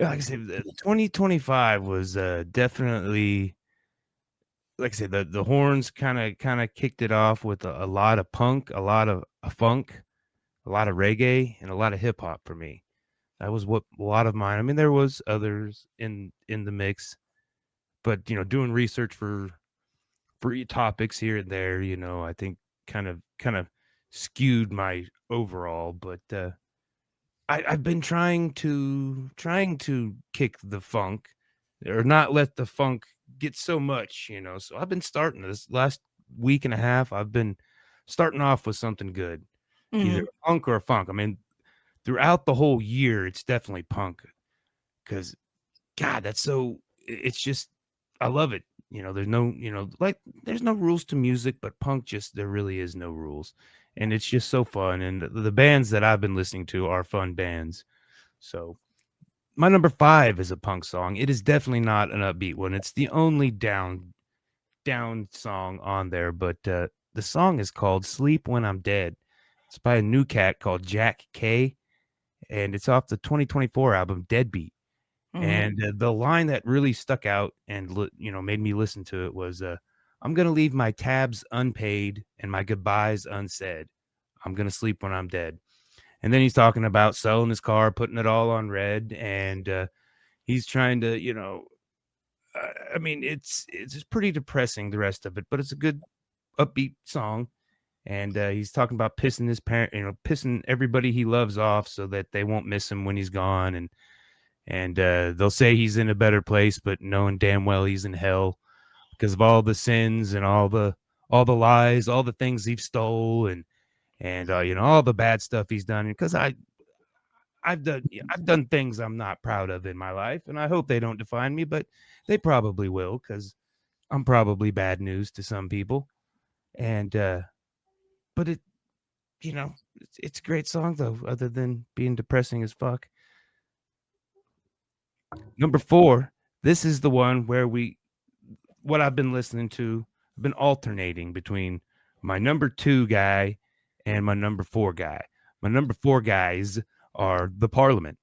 like I said, 2025 was definitely, like I said, the horns kind of kicked it off with a lot of punk, a lot of funk, a lot of reggae, and a lot of hip hop for me. That was what a lot of mine. I mean, there was others in the mix, but doing research for topics here and there, I think kind of skewed my overall. But I've been trying to kick the funk, or not let the funk get so much. So I've been starting this last week and a half. I've been starting off with something good, either Mm-hmm. a punk or a funk. I mean, throughout the whole year, it's definitely punk because God, that's so. It's just I love it. There's no, like there's no rules to music, but punk just there really is no rules, and it's just so fun. And the bands that I've been listening to are fun bands. So my number 5 is a punk song. It is definitely not an upbeat one. It's the only down song on there, but the song is called "Sleep When I'm Dead." It's by a new cat called Jack K, and it's off the 2024 album Deadbeat. Mm-hmm. And the line that really stuck out and made me listen to it was, "I'm gonna leave my tabs unpaid and my goodbyes unsaid. I'm gonna sleep when I'm dead." And then he's talking about selling his car, putting it all on red, and he's trying to, I mean, it's just pretty depressing, the rest of it, but it's a good upbeat song. And he's talking about pissing his parent, pissing everybody he loves off so that they won't miss him when he's gone, and they'll say he's in a better place, but knowing damn well he's in hell because of all the sins and all the lies, all the things he stole, and all the bad stuff he's done. Because I've done things I'm not proud of in my life, and I hope they don't define me, but they probably will because I'm probably bad news to some people. And but it's a great song though, other than being depressing as fuck. Number 4, this is the one where what I've been listening to. I've been alternating between my number 2 guy and my number 4 guy. My number 4 guys are the Parliament.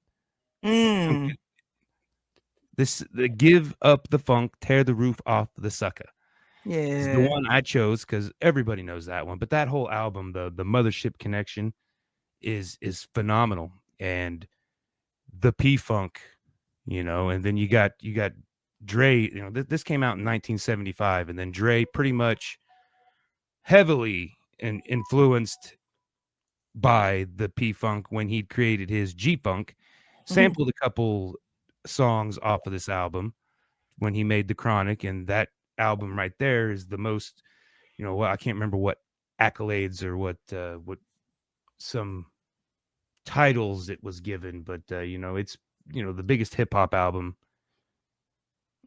Mm. This the Give Up the Funk, Tear the Roof Off the Sucker is the Yeah. one I chose because everybody knows that one. But that whole album, the Mothership Connection, is phenomenal, and the P Funk, and then you got Dre. This came out in 1975, and then Dre pretty much heavily influenced by the P Funk when he created his G Funk, Mm-hmm. sampled a couple songs off of this album when he made the Chronic, and that album right there is the most, well, I can't remember what accolades or what some titles it was given, but it's the biggest hip hop album,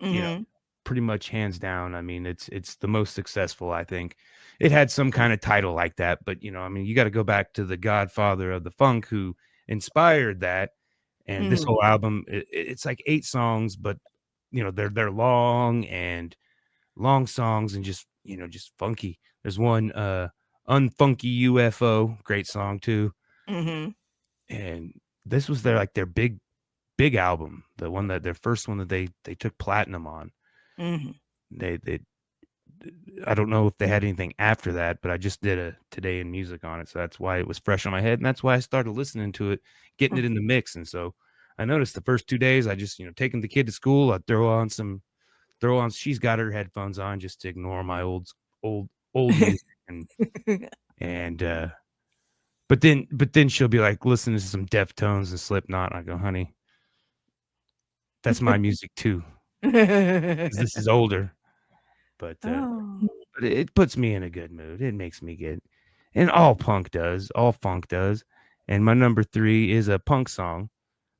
you know, Mm-hmm. pretty much hands down. I mean, it's the most successful, I think. It had some kind of title like that, but I mean, you got to go back to the godfather of the funk who inspired that. And this Mm-hmm. whole album, it's like 8 songs, but they're long songs and just funky. There's one Unfunky UFO, great song too. Mm-hmm. And this was their big album, the one that their first one that they took platinum on. Mm-hmm. They I don't know if they had anything after that, but I just did a Today in Music on it, so that's why it was fresh on my head, and that's why I started listening to it, getting it in the mix. And so I noticed the first 2 days I just, taking the kid to school, I'd throw on she's got her headphones on just to ignore my old old music, and but then she'll be like listening to some Deftones and Slipknot, and I go, "Honey, that's my music too, 'cause this is older." But Oh. but it puts me in a good mood. It makes me good. And all funk does. And my number 3 is a punk song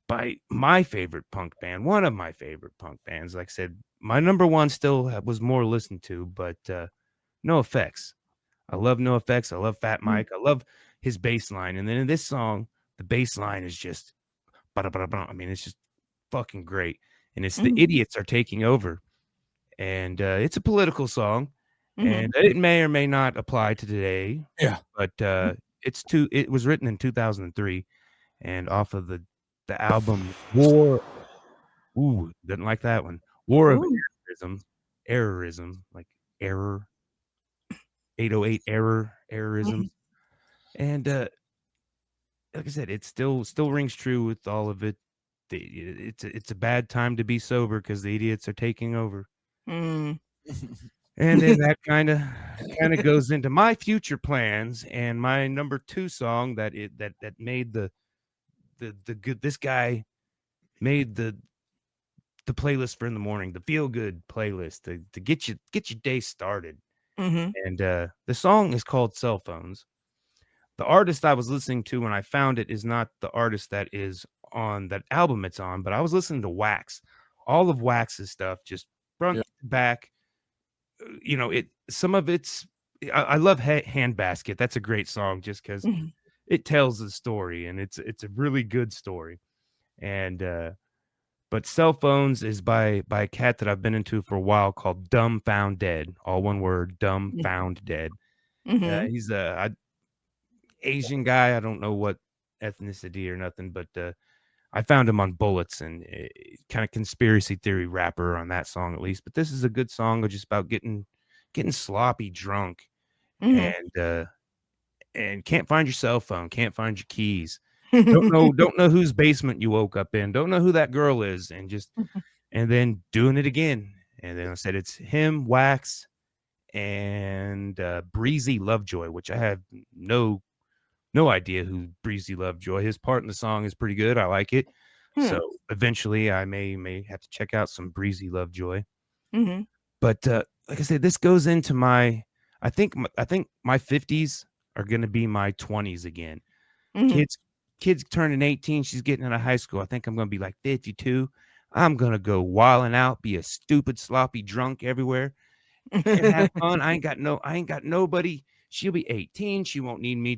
by my favorite punk band, one of my favorite punk bands. Like I said, my number 1 still was more listened to, but NOFX. I love NOFX. I love Fat Mike. I love his bass line. And then in this song, the bass line is just, ba-da-ba-da-ba. I mean, it's just fucking great. And it's the Mm-hmm. idiots are taking over. And it's a political song. Mm-hmm. And it may or may not apply to today, Yeah. but it was written in 2003 and off of the album War. Ooh, didn't like that one. War of Ooh. Errorism, like error, 808 errorism. Mhm. And like I said, it still rings true with all of it. It's a bad time to be sober because the idiots are taking over. Mm. And then that kind of goes into my future plans and my number 2 song that made the good this guy made the playlist for in the morning, the feel good playlist to get your day started. Mhm. And the song is called Cell Phones. The artist I was listening to when I found it is not the artist that is on that album it's on, but I was listening to Wax. All of Wax's stuff just front Yeah. to back. It some of it's I love Handbasket. That's a great song just because Mhm. it tells the story and it's a really good story. And but Cell Phones is by a cat that I've been into for a while called Dumbfoundead. All one word, Dumbfoundead. Mhm. He's a Asian guy. I don't know what ethnicity or nothing, but I found him on Bullets and kind of conspiracy theory rapper on that song at least. But this is a good song just about getting sloppy drunk Mhm. and can't find your cell phone, can't find your keys. Don't know whose basement you woke up in. Don't know who that girl is, and then doing it again. And then I said it's him, Wax, and Breezy Lovejoy, which I have no idea who Breezy Lovejoy. His part in the song is pretty good. I like it. Hmm. So eventually I may have to check out some Breezy Lovejoy. Mhm. But like I said, this goes into I think my 50s are gonna be my 20s again. Mhm. Kids turning 18, she's getting out of high school. I think I'm gonna be like 52. I'm gonna go wilding out, be a stupid, sloppy drunk everywhere and have fun. I ain't got nobody. She'll be 18. She won't need me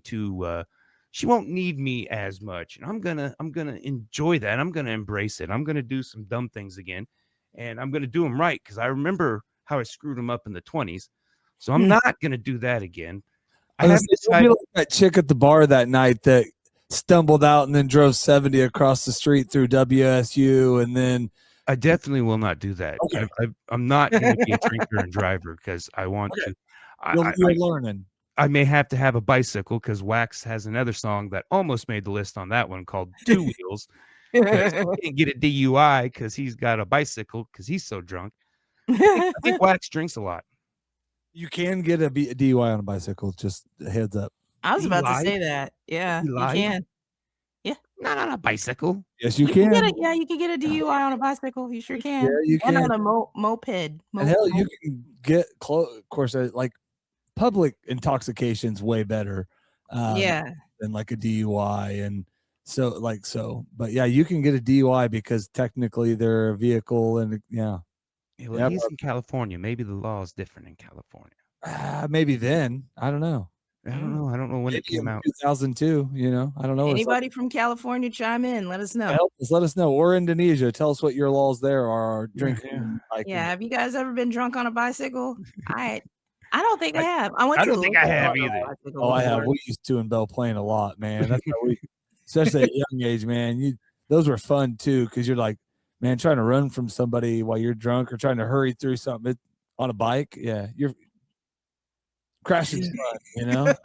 as much. And I'm gonna enjoy that. I'm gonna embrace it. I'm gonna do some dumb things again. And I'm gonna do them right because I remember how I screwed them up in the 20s. So I'm Hmm. not gonna do that again. I I was haven't gonna say, you'll be decided. like that chick at the bar that night that stumbled out and then drove 70 across the street through WSU, and then I definitely will not do that. okay, I'm not gonna be a drinker and driver because I want okay, to. I you're learning. I may have to have a bicycle because Wax has another song that almost made the list on that one called Two Wheels because he can't get a DUI because he's got a bicycle because he's so drunk. I think Wax drinks a lot. You can get a DUI on a bicycle. Just a heads up. I was He about to lied. say that. Yeah, He you lied. can. Yeah. Not on a bicycle. Yes, you can. You can get a DUI on a bicycle. You sure Yeah, can. you And can. on a moped. And hell, you can get close. Of course, like public intoxication's way better Yeah. than like a DUI, and But yeah, you can get a DUI because technically they're a vehicle, and yeah, Yeah, well, yeah, he's in California. Maybe the law is different in California. maybe then I don't know. I don't Mm. know. I don't know when it Maybe came in out. 2002. I don't know. Or something. Anybody from California chime in, let us know. Help us, let us know. Or Indonesia, tell us what your laws there are Yeah, drinking yeah. and hiking. Yeah, have you guys ever been drunk on a bicycle? I don't think I I, have. I went I to don't think I have Lovejoy on either. a bicycle Oh, I have. before. We used to in Belle Plaine a lot, man. That's how we, especially at a young age, man. Those were fun too, because you're like, man, trying to run from somebody while you're drunk or trying to hurry through something on a bike. Yeah, you're crashing's fun.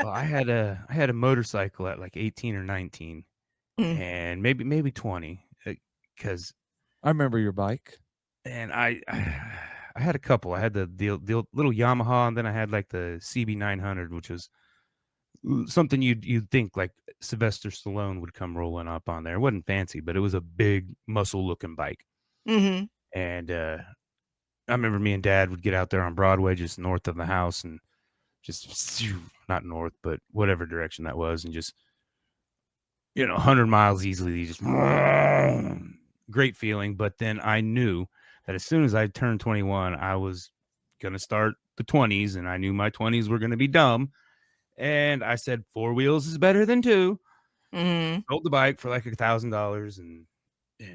Well, I had a motorcycle at like 18 or 19, Mm. and maybe 20, because I remember your bike. and I had a couple. I had the little Yamaha, and then I had like the CB 900, which was something you'd think like Sylvester Stallone would come rolling up on there. It wasn't fancy, but it was a big muscle looking bike. Mhm. And I remember me and Dad would get out there on Broadway, just north of the house, and just not north, but whatever direction that was, and just 100 miles easily, just great feeling. But then I knew that as soon as I turned 21, I was gonna start the 20s, and I knew my 20s were gonna be dumb. And I said 4 wheels is better than two. Mhm. Sold the bike for like $1,000 and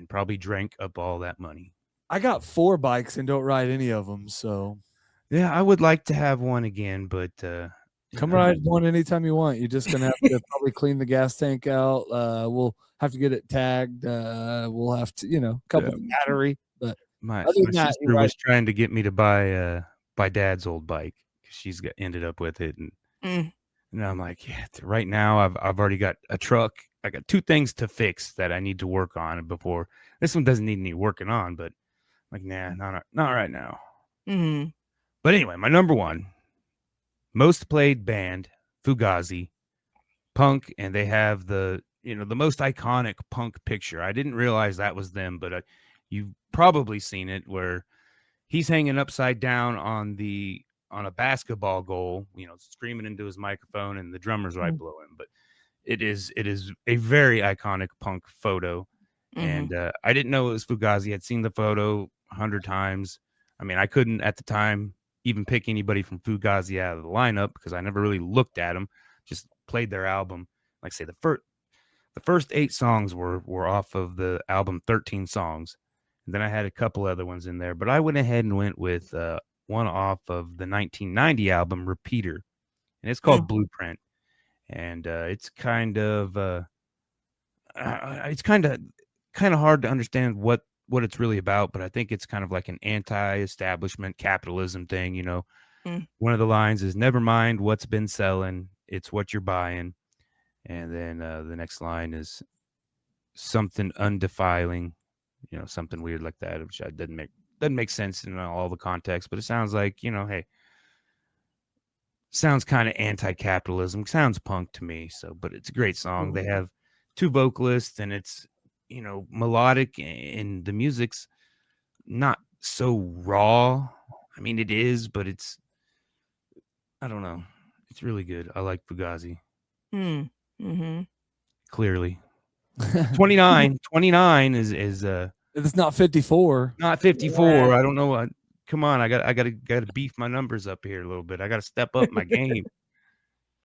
probably drank up all that money. I got 4 bikes and don't ride any of them, so Yeah, I would like to have one again, but come ride one anytime you want. You're just gonna have to probably clean the gas tank out. We'll have to get it tagged. We'll have to, couple the battery. But My other than that, sister was trying to get me to buy Dad's old bike. She's ended up with it, and I'm like, yeah. Right now, I've already got a truck. I got 2 things to fix that I need to work on before. This one doesn't need any working on, but like, nah, not right now. Mm-hmm. But anyway, my number 1 most played band, Fugazi, punk, and they have the most iconic punk picture. I didn't realize that was them, but you've probably seen it where he's hanging upside down on a basketball goal, screaming into his microphone, and the drummer's right below him. But it is a very iconic punk photo, and I didn't know it was Fugazi. I'd seen the photo 100 times. I mean, I couldn't at the time even pick anybody from Fugazi out of the lineup because I never really looked at them. Just played their album. Like I say, the first 8 songs were off of the album 13 Songs. And then I had a couple other ones in there, but I went ahead and went with one off of the 1990 album Repeater, and it's called Blueprint. And it's kind of hard to understand what it's really about, but I think it's kind of like an anti-establishment capitalism thing. One of the lines is, "Never mind what's been selling, it's what you're buying." And then the next line is something undefiling, something weird like that, which doesn't make sense in all the context, but it sounds like, hey, sounds kind of anti-capitalism, sounds punk to me. So, but it's a great song. They have 2 vocalists, and it's, melodic, and the music's not so raw. I mean, it is, but it's, I don't know. It's really good. I like Fugazi. Clearly. 29 is it's not 54. Not 54. I don't know what. Come on, I got to beef my numbers up here a little bit. I got to step up my game.